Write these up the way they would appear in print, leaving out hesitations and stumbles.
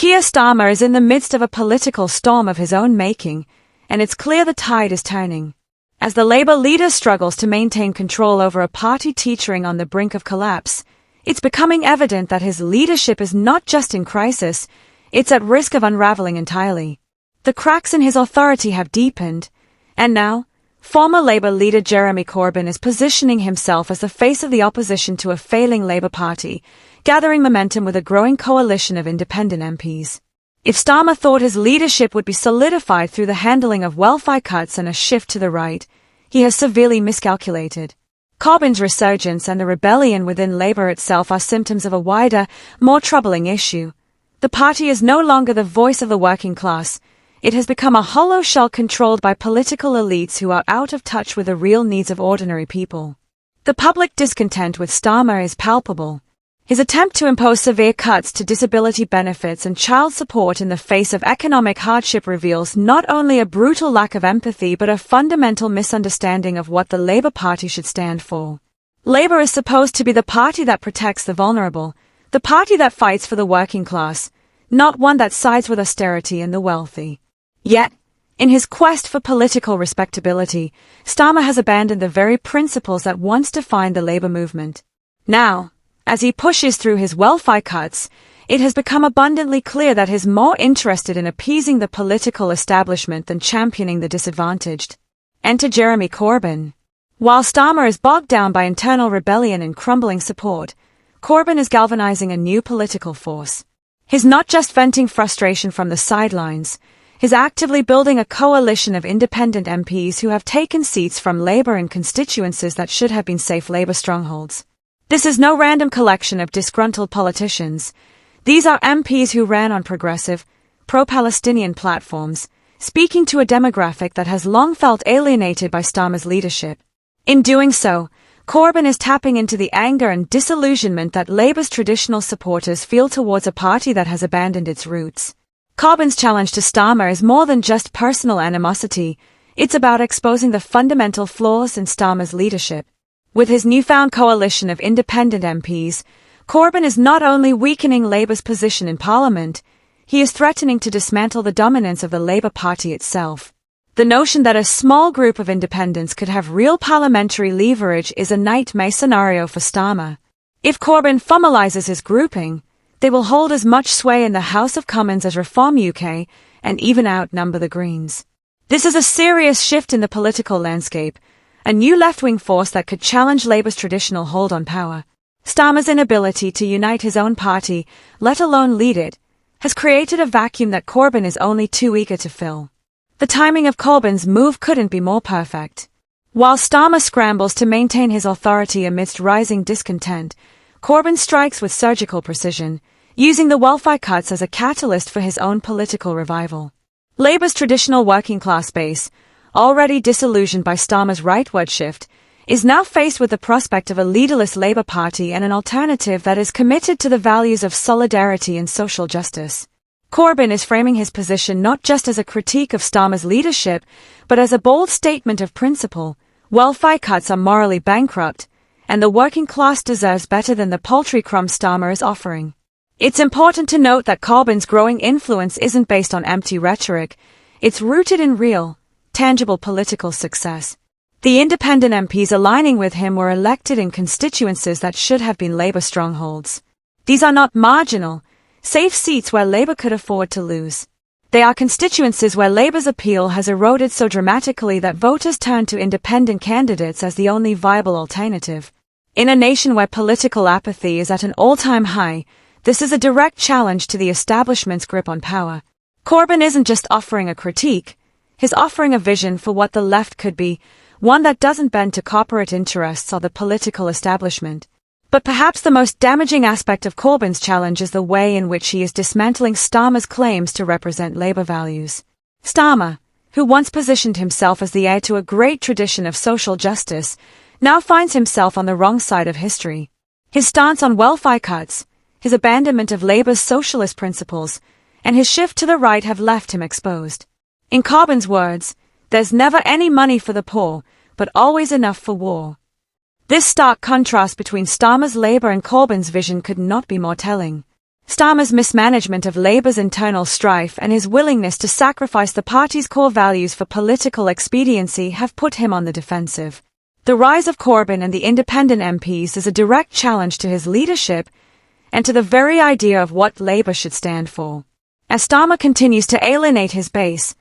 Keir Starmer is in the midst of a political storm of his own making, and it's clear the tide is turning. As the Labour leader struggles to maintain control over a party teetering on the brink of collapse, it's becoming evident that his leadership is not just in crisis, it's at risk of unravelling entirely. The cracks in his authority have deepened, and now, former Labour leader Jeremy Corbyn is positioning himself as the face of the opposition to a failing Labour Party, gathering momentum with a growing coalition of independent MPs. If Starmer thought his leadership would be solidified through the handling of welfare cuts and a shift to the right, he has severely miscalculated. Corbyn's resurgence and the rebellion within Labour itself are symptoms of a wider, more troubling issue. The party is no longer the voice of the working class. It has become a hollow shell controlled by political elites who are out of touch with the real needs of ordinary people. The public discontent with Starmer is palpable. His attempt to impose severe cuts to disability benefits and child support in the face of economic hardship reveals not only a brutal lack of empathy but a fundamental misunderstanding of what the Labour Party should stand for. Labour is supposed to be the party that protects the vulnerable, the party that fights for the working class, not one that sides with austerity and the wealthy. Yet, in his quest for political respectability, Starmer has abandoned the very principles that once defined the Labour movement. Now, as he pushes through his welfare cuts, it has become abundantly clear that he's more interested in appeasing the political establishment than championing the disadvantaged. Enter Jeremy Corbyn. While Starmer is bogged down by internal rebellion and crumbling support, Corbyn is galvanizing a new political force. He's not just venting frustration from the sidelines, he's actively building a coalition of independent MPs who have taken seats from Labour in constituencies that should have been safe Labour strongholds. This is no random collection of disgruntled politicians. These are MPs who ran on progressive, pro-Palestinian platforms, speaking to a demographic that has long felt alienated by Starmer's leadership. In doing so, Corbyn is tapping into the anger and disillusionment that Labour's traditional supporters feel towards a party that has abandoned its roots. Corbyn's challenge to Starmer is more than just personal animosity, it's about exposing the fundamental flaws in Starmer's leadership. With his newfound coalition of independent MPs, Corbyn is not only weakening Labour's position in Parliament, he is threatening to dismantle the dominance of the Labour Party itself. The notion that a small group of independents could have real parliamentary leverage is a nightmare scenario for Starmer. If Corbyn formalises his grouping, they will hold as much sway in the House of Commons as Reform UK and even outnumber the Greens. This is a serious shift in the political landscape, a new left-wing force that could challenge Labour's traditional hold on power. Starmer's inability to unite his own party, let alone lead it, has created a vacuum that Corbyn is only too eager to fill. The timing of Corbyn's move couldn't be more perfect. While Starmer scrambles to maintain his authority amidst rising discontent, Corbyn strikes with surgical precision, using the welfare cuts as a catalyst for his own political revival. Labour's traditional working-class base, already disillusioned by Starmer's rightward shift, is now faced with the prospect of a leaderless Labour Party and an alternative that is committed to the values of solidarity and social justice. Corbyn is framing his position not just as a critique of Starmer's leadership, but as a bold statement of principle. Welfare cuts are morally bankrupt, and the working class deserves better than the paltry crumbs Starmer is offering. It's important to note that Corbyn's growing influence isn't based on empty rhetoric, it's rooted in real, tangible political success. The independent MPs aligning with him were elected in constituencies that should have been Labour strongholds. These are not marginal, safe seats where Labour could afford to lose. They are constituencies where Labour's appeal has eroded so dramatically that voters turn to independent candidates as the only viable alternative. In a nation where political apathy is at an all-time high, this is a direct challenge to the establishment's grip on power. Corbyn isn't just offering a critique, he's offering a vision for what the left could be, one that doesn't bend to corporate interests or the political establishment. But perhaps the most damaging aspect of Corbyn's challenge is the way in which he is dismantling Starmer's claims to represent Labour values. Starmer, who once positioned himself as the heir to a great tradition of social justice, now finds himself on the wrong side of history. His stance on welfare cuts, his abandonment of Labour's socialist principles, and his shift to the right have left him exposed. In Corbyn's words, there's never any money for the poor, but always enough for war. This stark contrast between Starmer's Labour and Corbyn's vision could not be more telling. Starmer's mismanagement of Labour's internal strife and his willingness to sacrifice the party's core values for political expediency have put him on the defensive. The rise of Corbyn and the independent MPs is a direct challenge to his leadership and to the very idea of what Labour should stand for. As Starmer continues to alienate his base,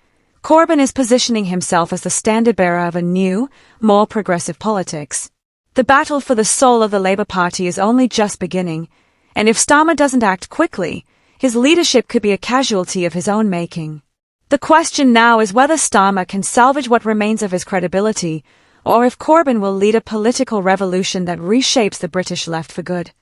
Corbyn is positioning himself as the standard-bearer of a new, more progressive politics. The battle for the soul of the Labour Party is only just beginning, and if Starmer doesn't act quickly, his leadership could be a casualty of his own making. The question now is whether Starmer can salvage what remains of his credibility, or if Corbyn will lead a political revolution that reshapes the British left for good.